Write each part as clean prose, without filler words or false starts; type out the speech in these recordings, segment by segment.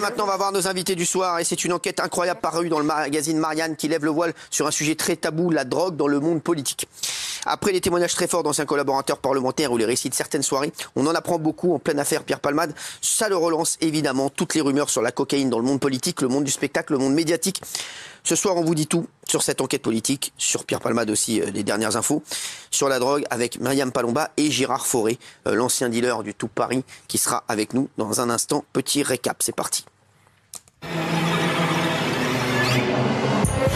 maintenant, on va voir nos invités du soir. Et c'est une enquête incroyable parue dans le magazine Marianne qui lève le voile sur un sujet très tabou, la drogue dans le monde politique. Après les témoignages très forts d'anciens collaborateurs parlementaires ou les récits de certaines soirées, on en apprend beaucoup en pleine affaire Pierre Palmade. Ça le relance évidemment toutes les rumeurs sur la cocaïne dans le monde politique, le monde du spectacle, le monde médiatique. Ce soir, on vous dit tout sur cette enquête politique, sur Pierre Palmade aussi, les dernières infos, sur la drogue avec Myriam Palomba et Gérard Fauré, l'ancien dealer du Tout Paris, qui sera avec nous dans un instant. Petit récap, c'est parti.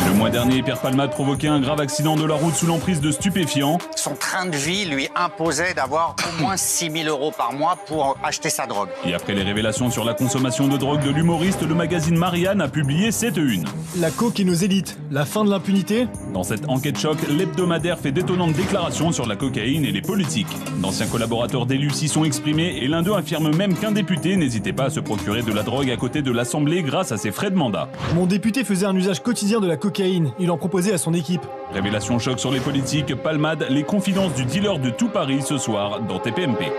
Le mois dernier, Pierre Palmade provoquait un grave accident de la route sous l'emprise de stupéfiants. Son train de vie lui imposait d'avoir au moins 6 000 € par mois pour acheter sa drogue. Et après les révélations sur la consommation de drogue de l'humoriste, le magazine Marianne a publié cette une. La coke et nos élites, la fin de l'impunité. Dans cette enquête choc, l'hebdomadaire fait d'étonnantes déclarations sur la cocaïne et les politiques. D'anciens collaborateurs d'élus s'y sont exprimés et l'un d'eux affirme même qu'un député n'hésitait pas à se procurer de la drogue à côté de l'Assemblée grâce à ses frais de mandat. Mon député faisait un usage quotidien de la cocaïne. Il en proposait à son équipe. Révélation choc sur les politiques, Palmade, les confidences du dealer de Tout Paris ce soir dans TPMP.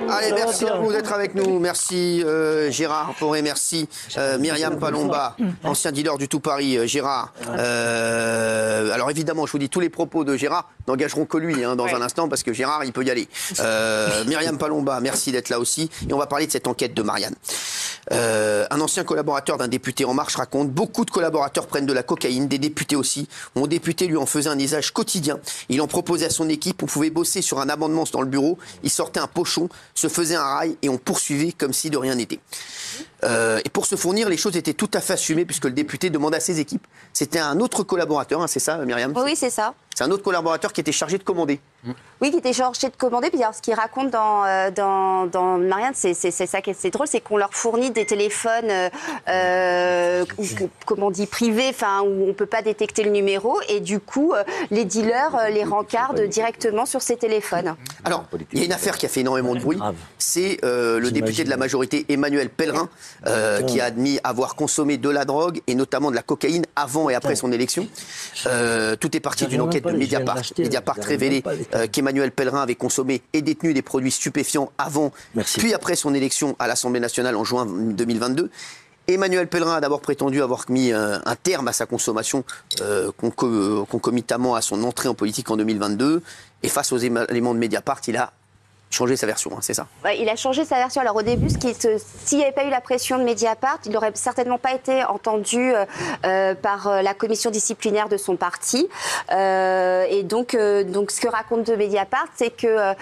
Allez, merci à vous d'être avec nous. Merci Gérard Fauré, merci Myriam Palomba, ancien dealer du Tout Paris. Gérard, alors évidemment, je vous dis, tous les propos de Gérard n'engageront que lui dans un instant, parce que Gérard, il peut y aller. Myriam Palomba, merci d'être là aussi. Et on va parler de cette enquête de Marianne. Un ancien collaborateur d'un député En Marche raconte: beaucoup de collaborateurs prennent de la cocaïne, des députés aussi. Mon député lui en faisait un usage quotidien. Il en proposait à son équipe, on pouvait bosser sur un amendement dans le bureau, il sortait un pochon, se faisait un rail et on poursuivait comme si de rien n'était. Et pour se fournir, les choses étaient tout à fait assumées puisque le député demandait à ses équipes. C'était un autre collaborateur, c'est ça Myriam? Oui, c'est ça. C'est un autre collaborateur qui était chargé de commander. Oui, qui était chargé de commander. Puis alors, ce qu'il raconte dans Marianne, c'est ça qui est drôle, c'est qu'on leur fournit des téléphones, comment on dit, privés, où on ne peut pas détecter le numéro. Et du coup, les dealers les rencardent directement sur ces téléphones. Alors, il y a une affaire qui a fait énormément de bruit. C'est le député de la majorité, Emmanuel Pellerin, qui a admis avoir consommé de la drogue et notamment de la cocaïne avant et après son élection. Tout est parti d'une enquête de Mediapart. Mediapart révélait qu'Emmanuel Pellerin avait consommé et détenu des produits stupéfiants avant, puis après son élection à l'Assemblée nationale en juin 2022. Emmanuel Pellerin a d'abord prétendu avoir mis un terme à sa consommation concomitamment à son entrée en politique en 2022. Et face aux éléments de Mediapart, il a changé sa version, c'est ça? Ouais, il a changé sa version. Alors au début, s'il n'y avait pas eu la pression de Mediapart, il n'aurait certainement pas été entendu par la commission disciplinaire de son parti. Et donc, ce que raconte de Mediapart, c'est que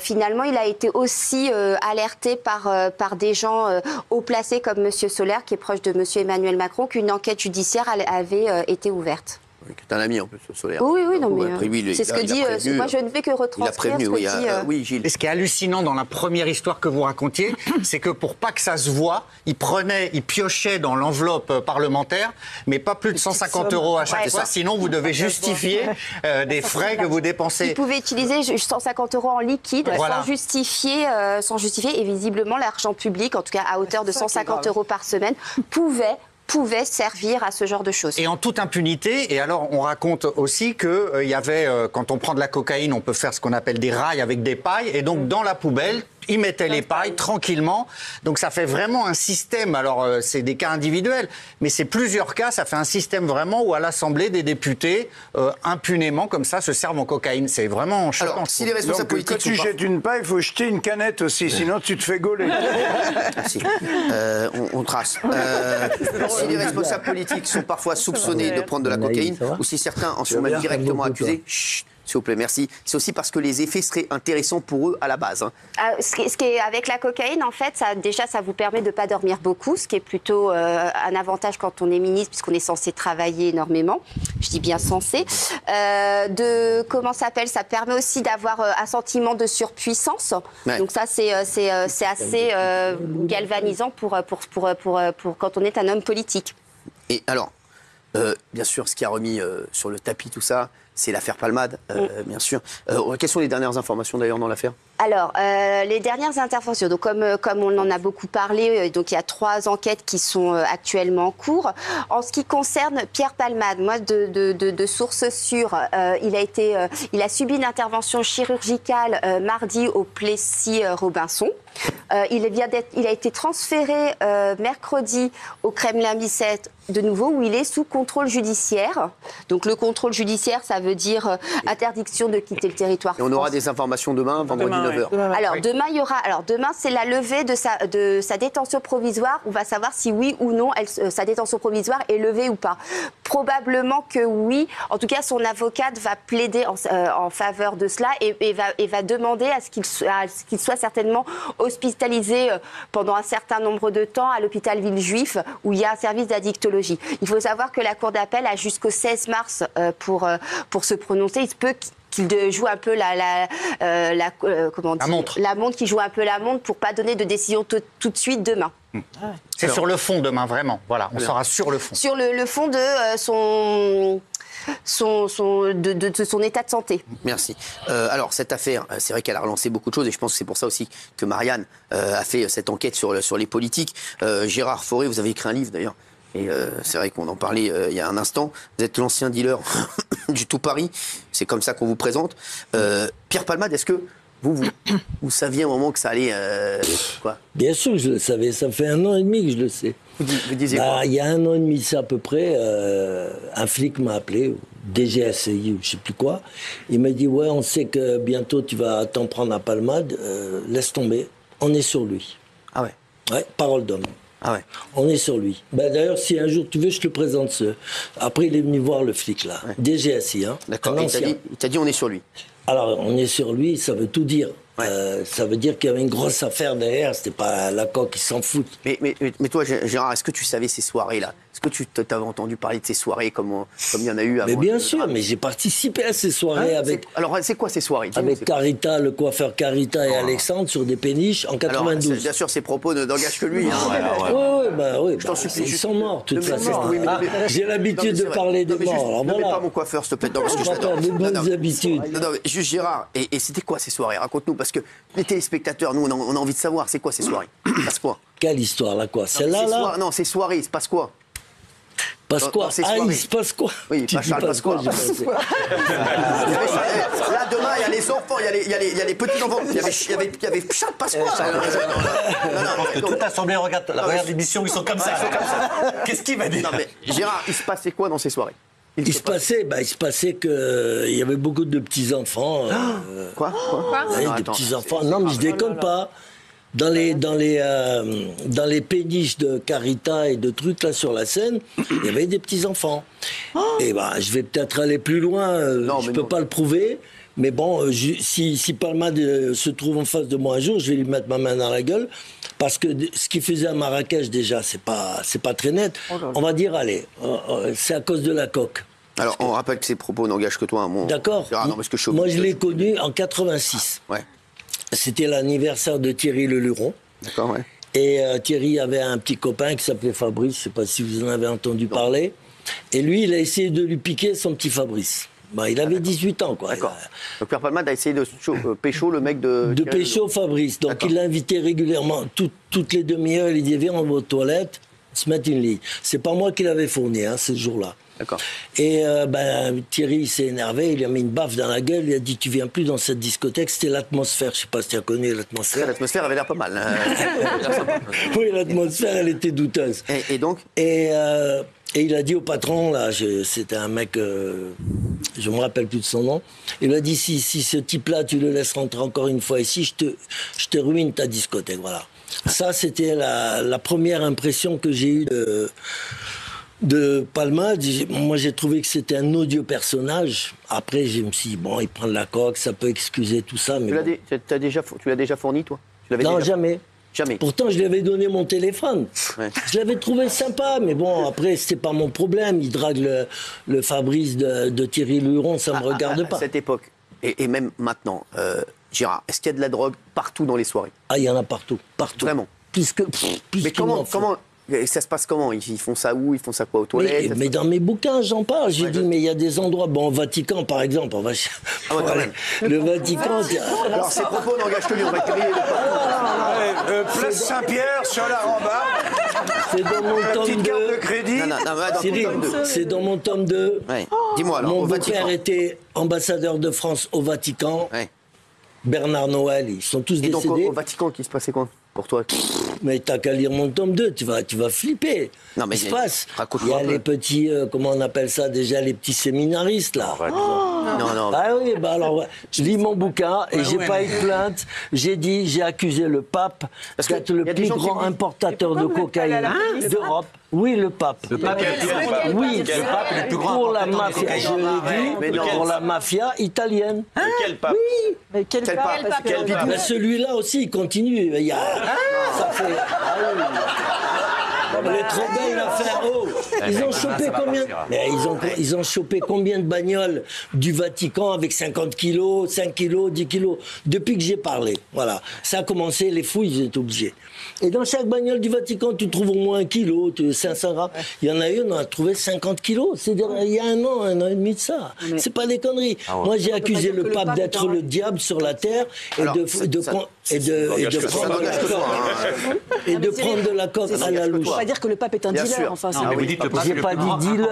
finalement, il a été aussi alerté par des gens haut placés comme M. Solaire, qui est proche de M. Emmanuel Macron, qu'une enquête judiciaire avait été ouverte. C'est un ami en plus, Solaire. Oui, non, mais c'est ce que dit. Moi, je ne fais que retranscrire ce que dit. Oui, Gilles. Et ce qui est hallucinant dans la première histoire que vous racontiez, c'est que pour pas que ça se voit, il piochait dans l'enveloppe parlementaire, mais pas plus de 150 € à chaque fois, sinon vous devez justifier des frais que vous dépensez. Il pouvait utiliser 150 € en liquide sans justifier, et visiblement l'argent public, en tout cas à hauteur de 150 € par semaine, pouvait servir à ce genre de choses. Et en toute impunité. Et alors, on raconte aussi qu'il y avait, quand on prend de la cocaïne, on peut faire ce qu'on appelle des rails avec des pailles. Et donc, dans la poubelle, ils mettaient les pailles tranquillement. Donc, ça fait vraiment un système. Alors, c'est des cas individuels, mais c'est plusieurs cas. Ça fait un système vraiment où, à l'Assemblée, des députés, impunément, comme ça, se servent en cocaïne. C'est vraiment choquant. Alors, si les responsables politiques quand tu jettes une paille, il faut jeter une canette aussi, sinon tu te fais gauler. Merci. On trace. Si les responsables politiques sont parfois soupçonnés de prendre de la cocaïne, ou si certains en sont même directement accusés, chut, s'il vous plaît, merci. C'est aussi parce que les effets seraient intéressants pour eux à la base. Ce qui est avec la cocaïne, en fait, ça vous permet de ne pas dormir beaucoup, ce qui est plutôt un avantage quand on est ministre, puisqu'on est censé travailler énormément. Je dis bien censé. Ça permet aussi d'avoir un sentiment de surpuissance. Ouais. Donc ça, c'est assez galvanisant pour quand on est un homme politique. Et alors, bien sûr, ce qui a remis sur le tapis tout ça, c'est l'affaire Palmade, bien sûr. Quelles sont les dernières informations d'ailleurs dans l'affaire ? Alors, les dernières interventions, donc comme on en a beaucoup parlé, donc il y a 3 enquêtes qui sont actuellement en cours. En ce qui concerne Pierre Palmade, moi de sources sûres, il a subi une intervention chirurgicale mardi au Plessis-Robinson. Il a été transféré mercredi au Kremlin-Bicêtre de nouveau, où il est sous contrôle judiciaire. Donc le contrôle judiciaire, ça veut dire interdiction de quitter le territoire français. Et on aura des informations demain, vendredi 9h. Alors demain, demain, c'est la levée de sa détention provisoire. On va savoir si oui ou non sa détention provisoire est levée ou pas. Probablement que oui. En tout cas, son avocate va plaider en faveur de cela et va demander à ce qu'il soit certainement hospitalisé pendant un certain nombre de temps à l'hôpital Villejuif, où il y a un service d'addictologie. Il faut savoir que la Cour d'appel a jusqu'au 16 mars pour se prononcer. Il se peut qu'il joue un peu la montre, qu'il joue un peu la montre pour pas donner de décision tout de suite demain. C'est sur le fond demain, vraiment. Voilà, on sera sur le fond. Sur le fond de son état de santé. Merci. Alors, cette affaire, c'est vrai qu'elle a relancé beaucoup de choses et je pense que c'est pour ça aussi que Marianne a fait cette enquête sur les politiques. Gérard Fauré, vous avez écrit un livre d'ailleurs. Et c'est vrai qu'on en parlait il y a un instant. Vous êtes l'ancien dealer du Tout Paris. C'est comme ça qu'on vous présente. Pierre Palmade, est-ce que vous saviez à un moment que ça allait... quoi ? Bien sûr que je le savais. Ça fait 1 an et demi que je le sais. Vous disiez quoi ? Il y a 1 an et demi, c'est à peu près, un flic m'a appelé, DGSI ou je sais plus quoi. Il m'a dit, ouais, on sait que bientôt tu vas t'en prendre à Palmade. Laisse tomber. On est sur lui. Ah ouais ? Ouais, parole d'homme. Ah ouais. On est sur lui. D'ailleurs, si un jour tu veux, je te présente Après, il est venu voir le flic, là. Ouais. DGSI, hein. D'accord. Il t'a dit, on est sur lui. Alors, on est sur lui, ça veut tout dire. Ouais. Ça veut dire qu'il y avait une grosse affaire derrière, c'était pas la coque qui s'en fout. Mais toi, Gérard, est-ce que tu savais ces soirées-là ? Est-ce que tu t'avais entendu parler de ces soirées comme il y en a eu avant ? Mais bien sûr, mais j'ai participé à ces soirées avec... Alors, c'est quoi ces soirées ? Avec Carita, le coiffeur Carita et Alexandre sur des péniches en 92. Alors, bien sûr, ces propos ne n'engagent que lui. Oui. Je t'en supplie. Ils sont morts, de toute façon. J'ai Non, l'habitude de parler de morts. Ne mets pas mon coiffeur, s'il te plaît. Non, parce que je pas des bonnes habitudes. Non, mais juste Gérard, et c'était quoi ces soirées ? Raconte-nous, parce que les téléspectateurs, nous, on a envie de savoir, c'est quoi ces soirées ? Il passe quoi ? Quelle histoire, là, quoi ? Celle-là, là ? Non, ces soirées, il se passe quoi ? Passe quoi ? Il se passe quoi ? Oui, pas Charles Pasqua. Là, demain, il y a les enfants, il y a les petits-enfants. Il y avait Charles Pasqua. Toute l'Assemblée regarde l'émission, ils sont comme ça. Qu'est-ce qu'il va dire ? Non, mais Gérard, il se passait quoi dans ces soirées ? Il se passait qu'il y avait beaucoup de petits-enfants. Quoi Des petits-enfants. Non, mais je déconne pas. Dans les péniches de Carita et de trucs là sur la scène, il y avait des petits-enfants. Et je vais peut-être aller plus loin, je peux pas le prouver, mais bon, si Palmade se trouve en face de moi un jour, je vais lui mettre ma main dans la gueule, parce que ce qu'il faisait à Marrakech déjà, c'est pas très net. On va dire, allez, c'est à cause de la coque. Alors, on rappelle que ces propos n'engagent que toi. D'accord. Moi, je l'ai connu en 86. Ouais. C'était l'anniversaire de Thierry Leluron. D'accord, ouais. Et Thierry avait un petit copain qui s'appelait Fabrice, je ne sais pas si vous en avez entendu parler. Et lui, il a essayé de lui piquer son petit Fabrice. Il avait 18 ans, quoi. D'accord. Donc Pierre Palmade a essayé de pécho le mec de... De pécho Fabrice. Donc il l'invitait régulièrement, toutes les demi-heures, il disait, viens, on va aux toilettes, se mettre une ligne. C'est pas moi qui l'avais fourni, ce jour-là. D'accord. Et Thierry s'est énervé, il lui a mis une baffe dans la gueule, il a dit tu viens plus dans cette discothèque, c'était l'atmosphère, je sais pas si tu as connu l'atmosphère. L'atmosphère avait l'air pas mal. Oui, l'atmosphère elle était douteuse. Et donc et il a dit au patron, là, c'était un mec, je me rappelle plus de son nom, il a dit si ce type-là tu le laisses rentrer encore une fois ici, je te ruine ta discothèque, voilà. Ça c'était la première impression que j'ai eue de Palmade. Moi j'ai trouvé que c'était un odieux personnage. Après je me suis dit bon, il prend de la coque, ça peut excuser tout ça, mais tu l'as déjà fourni toi? Non, jamais. Jamais. Pourtant je lui avais donné mon téléphone. Ouais. Je l'avais trouvé sympa, mais bon après c'était pas mon problème. Il drague le Fabrice de Thierry Leluron, ça me regarde pas. À cette époque et même maintenant, Gérard, est-ce qu'il y a de la drogue partout dans les soirées? Ah, il y en a partout, partout. Vraiment. Mais Et ça se passe comment? Ils font ça où? Ils font ça quoi, aux toilettes? Mais dans mes bouquins, j'en parle. J'ai dit, mais il y a des endroits, bon, au Vatican, par exemple, on va... Ah ouais, quand même. Le Vatican... Alors, ces propos n'engagent que lui, on va crier. Place Saint-Pierre, sur la rambarde, C'est dans mon la tome petite carte de 2. crédit. Non, dans ton Cyril, tome 2. c'est dans mon tome 2. Ouais. Dis-moi alors, Mon au Vatican. beau-père était ambassadeur de France au Vatican. Ouais. Bernard Noël, ils sont tous Et donc décédés. au Vatican, qu'il se passait quoi pour toi? Mais t'as qu'à lire mon tome 2, tu vas flipper. Non, mais Il se passe. Il y raconte-moi a un peu. les petits, comment on appelle ça déjà, les petits séminaristes là. Non. Ah oui, bah alors, je lis mon bouquin et j'ai pas eu de plainte. J'ai accusé le pape Parce que d'être le y a des plus gens qui grand disent- importateur de cocaïne d'Europe. Oui, le pape. Le pape, Oui, le pape est le plus grand pour la importateur de mafia, cocaïne. je l'ai Mais dit, non. pour la mafia italienne. Quel pape? Mais quel Quel pape, pape? parce que- Quel bidou? Ben, celui-là aussi, il continue. Il y a, ça fait. Ah oui. Elle est trop belle l'affaire. Oh, ils ont chopé combien? Mais ils ont chopé combien de bagnoles du Vatican avec 50 kilos, 5 kilos, 10 kilos depuis que j'ai parlé. Voilà, ça a commencé. Les fouilles, ils étaient obligés. Et dans chaque bagnole du Vatican, tu trouves au moins 1 kilo, 500 grammes. Il y en a une, on a trouvé 50 kilos. C'est il y a un an et demi de ça. C'est pas des conneries. Moi, j'ai accusé le pape d'être le diable sur la terre et Alors, de ça prendre Ça n'engage que toi. et de prendre de la coque à la louche. On va dire que le pape est un Bien dealer, sûr. enfin. Non, c'est- mais vous dites le pape est J'ai le pas plus dit grand. dealer,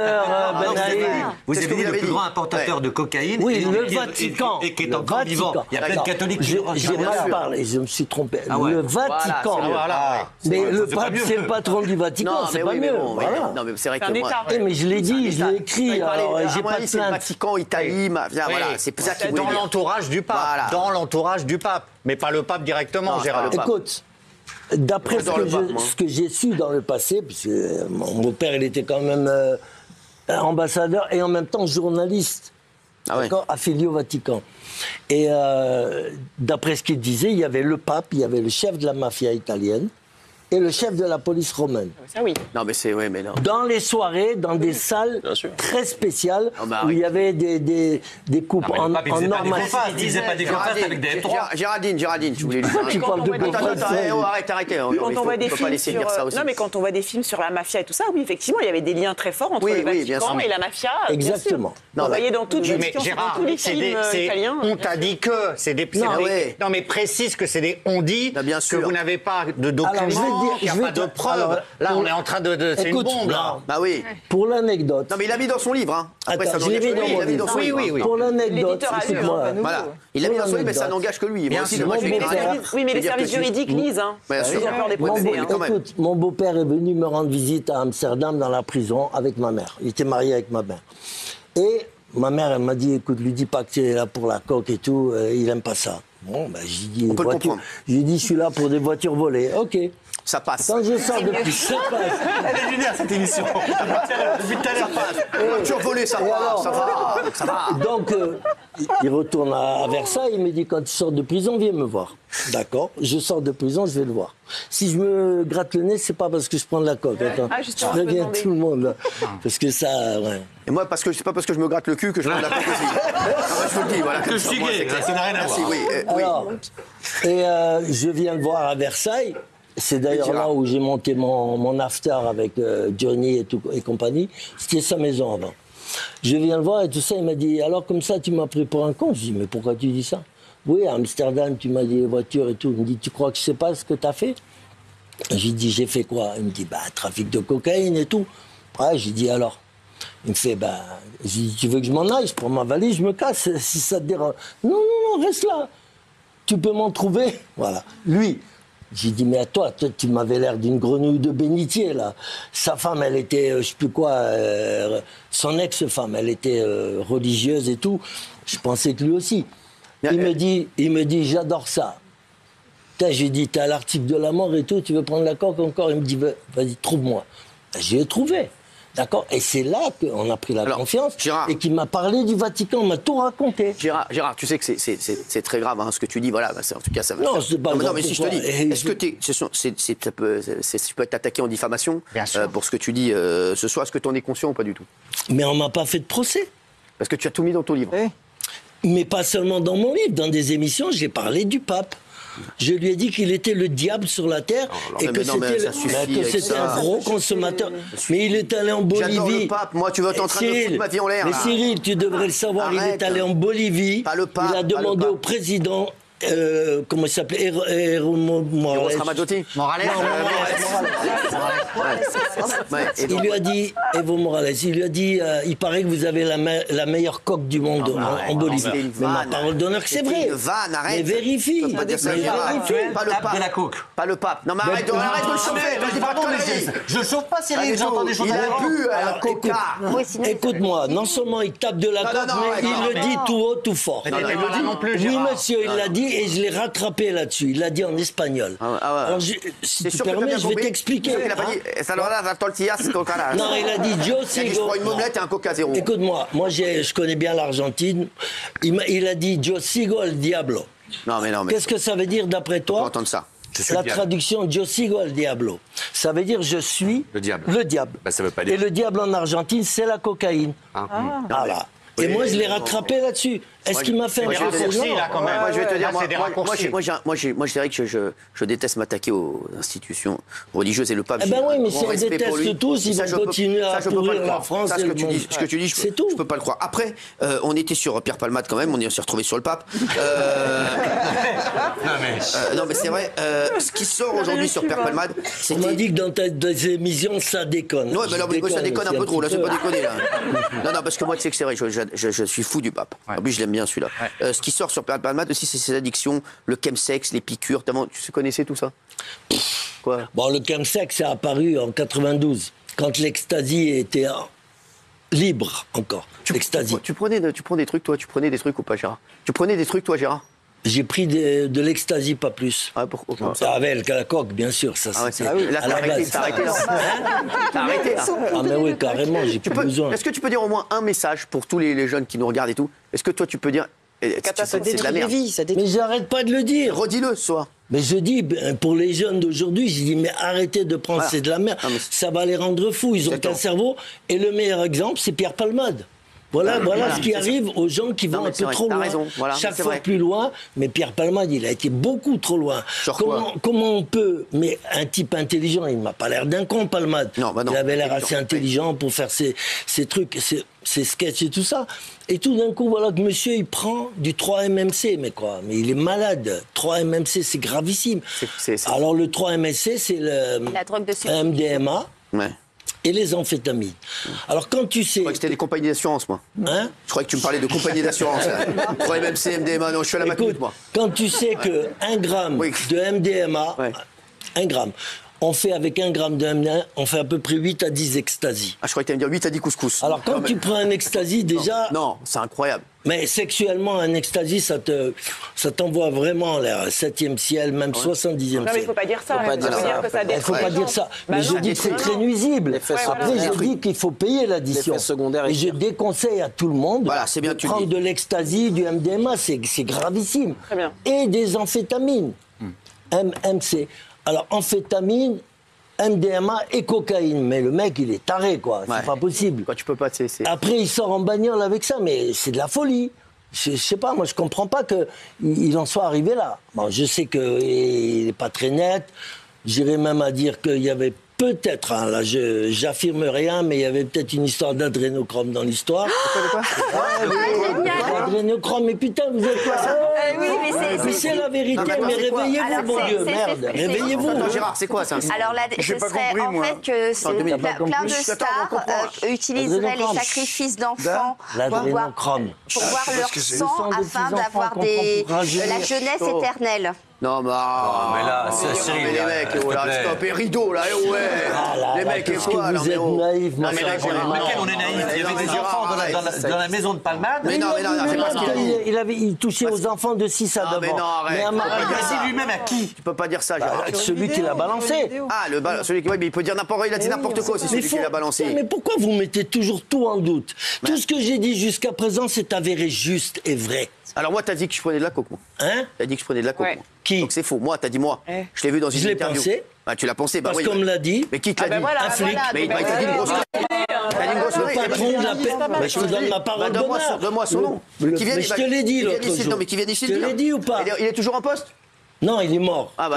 Ben Ali. Vous C'est ce avez que dit vous le avez plus dit. grand importateur de cocaïne. Oui, et le qui est- Vatican. Et qui est Le encore vivant. Vatican. Il y a plein de D'accord. catholiques qui J'ai le mal regardent. parlé, je me suis trompé. Ah ouais. Le Vatican. Voilà. Mais Ouais, le c'est pas pape, mieux. c'est le patron du Vatican, Non, c'est mais pas oui, mais mieux. bon, oui, Voilà. non, mais c'est vrai C'est que un moi. État. Eh, mais je l'ai dit, je l'ai écrit, alors j'ai pas de c'est le plainte. Vatican, Italie, voilà, c'est ça qui Dans l'entourage du pape. Voilà. Dans l'entourage du pape. Mais pas le pape directement, Non, Gérard. pas le pape. Écoute, d'après J'adore le pape, moi. ce que j'ai su dans le passé, puisque mon beau-père, il était quand même ambassadeur et en même temps journaliste, Ah ouais. d'accord, affilié au Vatican. Et d'après ce qu'il disait, il y avait le pape, il y avait le chef de la mafia italienne et le chef de la police romaine. Ça oui. Non, mais c'est. Ouais, mais non. Dans les soirées, dans des salles très spéciales, Ah bah, où il y oui. avait des coupes Non, mais en le pape, il faisait pas des normal. faux pas, il disait pas des faux pas avec des F3. Géraldine, je voulais lui Tu dire. parles de Quand on voit Attends, des- attends, arrête. Quand on voit des peut pas films laisser sur, dire ça aussi. non mais quand on voit des films sur la mafia et tout ça, oui effectivement il y avait des liens très forts entre Oui, le oui, bien Vatican sûr. et la mafia. bien Exactement. sûr. Non, Vous voyez dans toutes Mais dans Gérard, tous les c'est films italiens. on t'a dit que c'est des. Non, des- ouais. non, mais précise que c'est des on dit Bah, bien que sûr. vous n'avez pas de Alors, je vais te documents, dire- qu'il n'y a je vais pas te- de preuves. alors, Là, pour- on est en train de. C'est une Écoute, bombe, là. non. Bah oui. Pour l'anecdote. Non, mais il l'a mis dans son livre. Hein. Après, Attends, ça je l'ai n'engage mis que dans lui. Il mon l'a mis dans livre. son Oui, livre. oui, oui. Pour l'anecdote, L'éditeur a lu, écoute-moi. hein, pas nous. Voilà. Il l'a mis dans son livre, mais ça L'anecdote. n'engage que lui. Moi Bien aussi, sûr. moi, je Mon vais beau-père- écrire. Oui mais Je les vais dire services que- juridiques lisent. Hein. Bien sûr. Ils ont peur des Mon procès. beau- hein. quand même. Écoute, mon beau-père est venu me rendre visite à Amsterdam dans la prison avec ma mère. Il était marié avec ma mère. Et ma mère, elle m'a dit, écoute, lui dis pas que tu es là pour la coque et tout, il aime pas ça. Bon, ben, j'ai dit, On peut le comprendre. j'ai dit, je suis là pour des voitures volées. Ok. Ça passe. Quand je sors depuis ça passe. Elle est lunaire cette émission. Depuis tout à l'heure. Voiture volée, ça Et va, alors ça va, ça va. Donc, il retourne à Versailles, il me dit, quand tu sors de prison, viens me voir. D'accord, je sors de prison, je vais le voir. Si je me gratte le nez, c'est pas parce que je prends de la coque. Attends, Ah, je justement, je me préviens demandais. tout le monde. Là. Parce que ça, ouais. Et moi, parce que c'est pas parce que je me gratte le cul que je prends de la coque aussi. Ah, bah, je vous le dis, voilà. Que je suis Moi, c'est gay, clair. ça n'a rien à Merci, voir. oui. Oui. Alors, et je viens le voir à Versailles. C'est d'ailleurs là où j'ai monté mon after avec Johnny et compagnie. C'était sa maison avant. Je viens le voir et tout ça, il m'a dit, alors comme ça, tu m'as pris pour un con. Je dis, mais pourquoi tu dis ça? Oui, à Amsterdam, tu m'as dit les voitures et tout. Il me dit, tu crois que je sais pas ce que tu as fait? J'ai dit, j'ai fait quoi? Il me dit, bah, trafic de cocaïne et tout. Ouais, j'ai dit, alors? Il me fait, bah, j'ai dit, tu veux que je m'en aille? Je prends ma valise, je me casse, si ça te dérange. Non, non, non, reste là. Tu peux m'en trouver? Voilà. Lui. J'ai dit, mais à toi, tu m'avais l'air d'une grenouille de bénitier, là. Sa femme, elle était, je sais plus quoi, son ex-femme, elle était religieuse et tout. Je pensais que lui aussi. Il me dit, j'adore ça. Putain, j'ai dit, t'es à l'article de la mort et tout, tu veux prendre la coque encore? Il me dit, vas-y, trouve-moi. Ben, je l'ai trouvé. D'accord. Et c'est là qu'on a pris la confiance. Gérard. Et qu'il m'a parlé du Vatican, il m'a tout raconté. Gérard, tu sais que c'est très grave hein, ce que tu dis. Voilà, bah, en tout cas, ça va. Non, c'est pas non, grave mais si je pour te dis, toi. est-ce que tu peux être attaqué en diffamation Bien sûr. pour ce que tu dis ce soir? Est-ce que tu en es conscient ou pas du tout? Mais on m'a pas fait de procès. Parce que tu as tout mis dans ton livre. Mais pas seulement dans mon livre, dans des émissions, j'ai parlé du pape. Je lui ai dit qu'il était le diable sur la terre et que c'était un gros consommateur. Mais il est allé en Bolivie. J'adore le pape. Moi, tu veux t'entraîner de foutre ma vie en l'air. Mais Cyril, tu devrais le savoir, il est allé en Bolivie. Pas le pape. Il a demandé au président. Comment il s'appelait Morales. Il lui a dit, Evo Morales, il lui a dit, il paraît que vous avez la meilleure coque du monde en Bolivie. Mais ma parole d'honneur que c'est vrai. Mais vérifie. Pas le pape. De la coke. Pas le pape. Non mais arrête de le chauffer. Pardon, mais je chauffe pas, Cyril, j'entends des choses Il a bu à la coca. Écoute-moi, non seulement il tape de la coque, mais il le dit tout haut, tout fort. Il le dit non plus, Oui, Gérard. monsieur, il l'a dit et je l'ai rattrapé là-dessus. Il l'a dit en espagnol. Alors, si tu permets, je vais t'expliquer. Il a pas dit la tortilla, c'est coca. Non, il a dit Il a dit, je prends une omelette et un coca zéro. Écoute-moi, je connais bien l'Argentine. Il a dit Yo sigo el diablo. Non, mais. Qu'est-ce que ça veut dire d'après toi? Faut entendre ça. La traduction Yo sigo el diablo. Ça veut dire je suis le diable. Le diable. Bah, ça veut pas dire. Et le diable en Argentine, c'est la cocaïne. Voilà. Et moi, je l'ai rattrapé là-dessus. Est-ce qu'il m'a fait un raccourcis, là, quand même. Moi, je vais te dire, Là, c'est des raccourcis. moi, je dirais que je déteste m'attaquer aux institutions religieuses et le pape. Eh ben oui, mais grand si on respect pour lui. déteste tous, ils Ça, vont je peux- continuer à ça, je peux pas pourrir le la croire. France Ça, et ce le que tu monde. dis, ce que tu dis, C'est tout. je peux pas le croire. Après, on était sur Pierre Palmade quand même, on s'est retrouvé sur le pape. Non, mais c'est vrai. Ce qui sort aujourd'hui sur Pierre Palmade, c'est On m'a qu'il dit que dans tes émissions, ça déconne. ouais, mais là, ça déconne un peu trop, là, c'est pas déconner, là. Non, parce que moi, tu sais que c'est vrai, je suis fou du pape. En plus, je l'aime bien, celui-là. Ce qui sort sur Pierre Palmade aussi, c'est ses addictions, le chemsex, les piqûres. Tu connaissais tout ça? Quoi? Bon, le chemsex est apparu en 92, quand l'ecstasy était libre encore. L'ecstasy. Tu prends des trucs, toi? Tu prenais des trucs ou pas, Gérard? Tu prenais des trucs, toi, Gérard? J'ai pris de l'ecstasy, pas plus. Ah, pourquoi ça? Avec la coque, bien sûr, ça c'était Là, à la base. t'as arrêté, là. T'as arrêté, là. Ah mais oui, carrément, j'ai plus besoin. Est-ce que tu peux dire au moins un message pour tous les jeunes qui nous regardent et tout? Est-ce que toi, tu peux dire... C'est de la merde. Mais j'arrête pas de le dire. Redis-le, ce soir. Mais je dis, pour les jeunes d'aujourd'hui, je dis, mais arrêtez de prendre, c'est de la merde. Ça va les rendre fous, ils ont qu'un cerveau. Et le meilleur exemple, c'est Pierre Palmade. Voilà ce qui arrive aux gens qui vont un peu trop loin. Chaque fois plus loin, mais Pierre Palmade, il a été beaucoup trop loin. Comment on peut... Mais un type intelligent, il m'a pas l'air d'un con, Palmade. Il avait l'air assez intelligent pour faire ces trucs, ces sketchs et tout ça. Et tout d'un coup, voilà que monsieur, il prend du 3-MMC. Mais quoi? Mais il est malade. 3-MMC, c'est gravissime. Alors le 3-MMC, c'est la drogue de MDMA. Ouais. Et les amphétamines. Alors quand tu sais... Je croyais que c'était des compagnies d'assurance, moi. Hein? Je croyais que tu me parlais de compagnies d'assurance. Je croyais même MDMA, non, je suis à la maternité, moi. Quand tu sais que 1 gramme de MDMA, 1 gramme, on fait avec 1 gramme de MDMA, on fait à peu près 8 à 10 ecstasy. Ah, je croyais que tu allais me dire 8 à 10 couscous. Alors quand tu prends un ecstasy, déjà... Non, c'est incroyable. Mais sexuellement, un ecstasy, ça t'envoie vraiment l'air 7e ciel, même 70e ciel. Non, mais il ne faut pas dire ça. Il ne faut pas dire ça. Mais je dis que c'est très nuisible. Après, je dis qu'il faut payer l'addition. Et je déconseille à tout le monde de prendre de l'ecstasy, du MDMA, c'est gravissime. Très bien. Et des amphétamines, MMC. Alors, amphétamine, MDMA et cocaïne. Mais le mec, il est taré, quoi. C'est pas possible. Quand tu peux pas, Après, il sort en bagnole avec ça, mais c'est de la folie. Je sais pas, moi, je comprends pas qu'il en soit arrivé là. Bon, je sais qu'il n'est pas très net. J'irais même à dire qu'il y avait peut-être, hein, là, j'affirme rien, mais il y avait peut-être une histoire d'adrénochrome dans l'histoire. Adrénochrome, mais putain, vous êtes quoi? Oui, mais c'est la vérité, mais réveillez-vous, mon Dieu, merde, réveillez-vous. Attends, Gérard, c'est quoi ça? Alors là, ce serait en fait que plein de stars utiliseraient les sacrifices d'enfants pour boire leur sang afin d'avoir la jeunesse éternelle. Non, mais là, c'est Cyril. les mecs, stop, et rideau, là, les mecs, et quoi, là, vous êtes naïfs, Non, mais lequel on est naïf? Il y avait des enfants dans la maison de Palmade. Mais non, c'est pas ce qu'il a dit. Il touchait aux enfants de 6 à 9 ans. Mais non, arrête. Il a dit lui-même à qui? Tu peux pas dire ça, Gérard. Celui qui l'a balancé. Ah, celui qui, mais il peut dire n'importe quoi, il a dit n'importe quoi, c'est celui qui l'a balancé. Mais pourquoi vous mettez toujours tout en doute? Tout ce que j'ai dit jusqu'à présent, c'est avéré juste et vrai. Alors moi, t'as dit que je prenais de la coke, moi. Hein? T'as dit que je prenais de la coke, moi. Qui? Donc c'est faux. Moi, t'as dit moi. Je l'ai vu dans une interview. Je l'ai pensé. Bah, tu l'as pensé, bah parce oui. qu'on me l'a dit. Mais qui te l'a dit? Un flic. Mais il t'a dit une grosse connerie. T'as dit une grosse connerie. Le patron de la paix. Je te donne ma parole d'honneur. Donne-moi son nom. Mais je te l'ai dit l'autre jour. Non, mais qui vient d'ici Je te l'ai dit ou pas? Il est toujours en poste? Non, il est mort. Ah bah,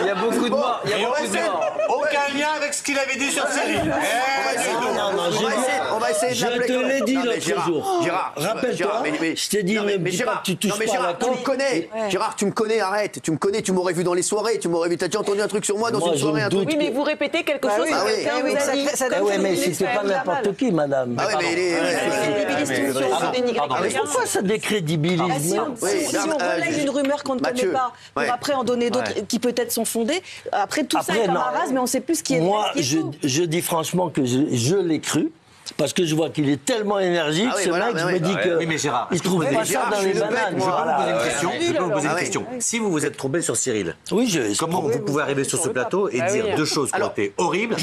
Il y a beaucoup de morts. Il y a beaucoup de morts. Aucun lien avec ce qu'il avait dit sur Cyril. on va essayer de l'appeler. Je te l'ai dit Non, mais l'autre jour. Gérard, rappelle-toi, je t'ai dit, non, mais Gérard, tu touches pas à la Gérard, tu me corde. connais. Gérard, tu me connais, arrête. Tu me connais, tu m'aurais vu dans les soirées, tu m'aurais vu. T'as déjà entendu un truc sur moi dans Moi, une je soirée, un doute. truc. Oui, mais vous répétez quelque chose oui. que Ah oui. quelqu'un vous a dit. Ah ouais, mais c'était pas n'importe qui, madame. Ah ouais, mais il est. Pourquoi ça décrédibilise? Si on relaye une rumeur qu'on ne connaît pas, pour après en donner d'autres qui peut-être sont fondées, après tout ça est comme un rase, mais on ne sait plus ce qui est vrai. Moi, je dis franchement que je l'ai cru. Parce que je vois qu'il est tellement énergique, ce mec, je me dis que. Oui, mais Gérard, il trouve pas ça dans les bananes. Je peux vous poser une question. Je peux vous poser une question. Si vous vous êtes trompé sur Cyril, comment vous pouvez arriver sur ce plateau et dire deux choses qui ont été horribles?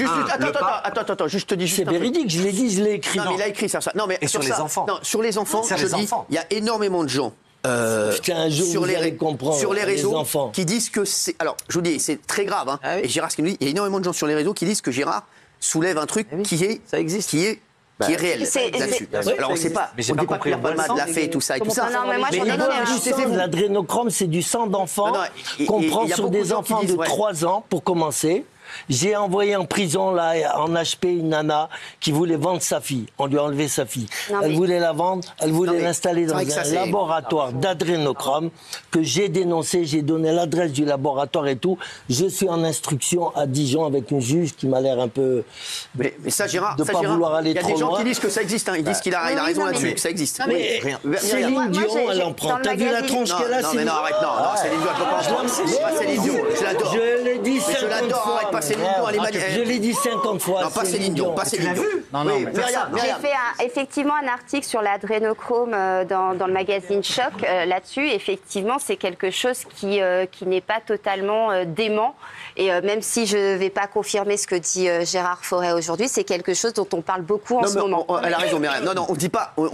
Attends, juste te dis. C'est véridique, je l'ai dit, je l'ai écrit. Non, mais il a écrit ça. Non, mais et sur les enfants. Non, sur les enfants, je dis, il y a énormément de gens. Un jour, sur les réseaux enfants qui disent que c'est. Alors, je vous dis, c'est très grave. Hein. Et Gérard, ce qu'il nous dit, il y a énormément de gens sur les réseaux qui disent que Gérard soulève un truc qui est réel là-dessus. Alors, on ne sait pas. On ne dit pas que Pierre Palmade l'a fait, tout ça et tout ça. Non, mais moi, je l'adrénochrome, c'est du sang d'enfant qu'on prend sur des enfants de 3 ans pour commencer. J'ai envoyé en prison, là, en HP, une nana qui voulait vendre sa fille. On lui a enlevé sa fille. Elle voulait la vendre, elle voulait l'installer dans un laboratoire d'adrénochrome que j'ai dénoncé, j'ai donné l'adresse du laboratoire et tout. Je suis en instruction à Dijon avec une juge qui m'a l'air un peu... Mais ça, Gérard, de ne pas vouloir aller trop loin. Il y a des gens qui disent que ça existe, ils disent qu'il a raison là-dessus, que ça existe. Céline Dion, elle en prend. T'as vu la tronche qu'elle a? Non, mais non, arrête, non, Céline Dion, elle peut pas en prendre. C'est pas Céline Dion, je l'adore. Je l'ai dit 50 fois. Arrête pas Céline Dion, elle est magnifique. Je l'ai dit 50 fois. Non, pas Céline Dion, pas Céline Dion. J'ai fait effectivement un article sur l'adrénochrome dans le magazine Choc là-dessus. Effectivement, c'est quelque chose qui n'est pas totalement dément. Et même si je ne vais pas confirmer ce que dit Gérard Fauré aujourd'hui, c'est quelque chose dont on parle beaucoup en ce moment. Elle a raison, Myriam. Non, on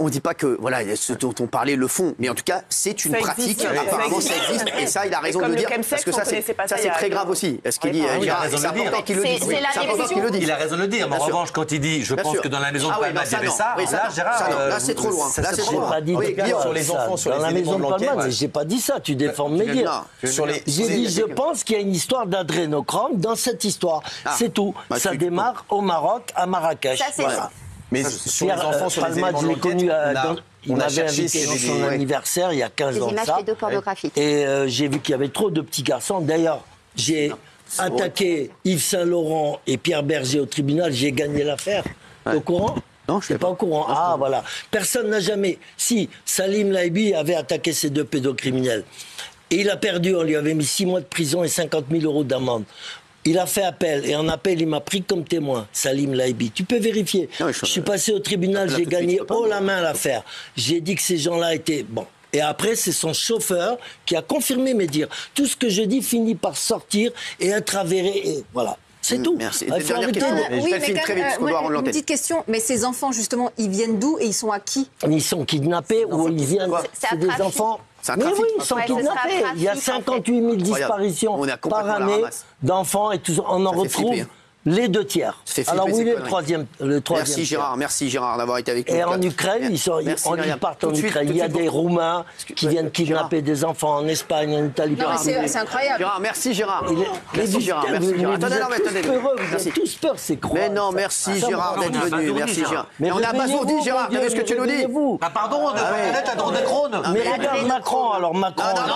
dit pas que voilà, ce dont on parlait le fond. Mais en tout cas, c'est une pratique. Apparemment, ça existe. Et ça, il a raison de le dire. Parce que ça, c'est très grave aussi. Ce qu'il dit, Gérard, c'est important qu'il le dise. Il a raison de le dire. Mais en revanche, quand il dit, je pense que dans la maison de Palmade, il y avait ça, là, Gérard. Là, c'est trop loin. Là, c'est trop loin. Pas dit sur les enfants, sur dans la maison de Palmade, j'ai pas dit ça. Tu défends mes dires. J'ai dit, je pense qu'il y a une histoire d'adrénochrome dans cette histoire. C'est tout. Ça démarre au Maroc, à Marrakech. Mais sur les enfants, sur les Palmade, je l'ai connu il m'avait invité dans son anniversaire il y a 15 ans de ça. Et j'ai vu qu'il y avait trop de petits garçons. D'ailleurs, j'ai attaqué Yves Saint-Laurent et Pierre Berger au tribunal. J'ai gagné l'affaire. T'es au courant? Non, je ne suis pas au courant. Ah, voilà. Personne n'a jamais... Si, Salim Laibi avait attaqué ces 2 pédocriminels. Et il a perdu. On lui avait mis 6 mois de prison et 50 000 € d'amende. Il a fait appel, et en appel, il m'a pris comme témoin, Salim Laibi. Tu peux vérifier. Je suis passé au tribunal, j'ai gagné haut la main l'affaire. J'ai dit que ces gens-là étaient... Bon. Et après, c'est son chauffeur qui a confirmé mes dires. Tout ce que je dis finit par sortir et être avéré. Et voilà. C'est tout. Merci. Oui, mais quand même, une petite question. Mais ces enfants, justement, ils viennent d'où et ils sont à qui? Ils sont kidnappés ou ils viennent... C'est des enfants... Mais oui, ils sont kidnappés. Il y a 58 000 disparitions par année d'enfants et tout ça. On en retrouve les 2 tiers. Alors où est le troisième Merci Gérard d'avoir été avec nous. Et en Ukraine, ils partent en Ukraine. Il y a des Roumains qui viennent kidnapper des enfants en Espagne, en Italie. Non, mais c'est incroyable. Gérard, merci Gérard. Merci Gérard. Attendez. Vous avez tous peur, c'est croire. Mais non, merci Gérard d'être venu. Merci Gérard. Mais on a abasourdi Gérard, t'as vu ce que tu nous dis? Pardon, on est à droite de Crône. Mais regarde Macron, alors Macron. À demain.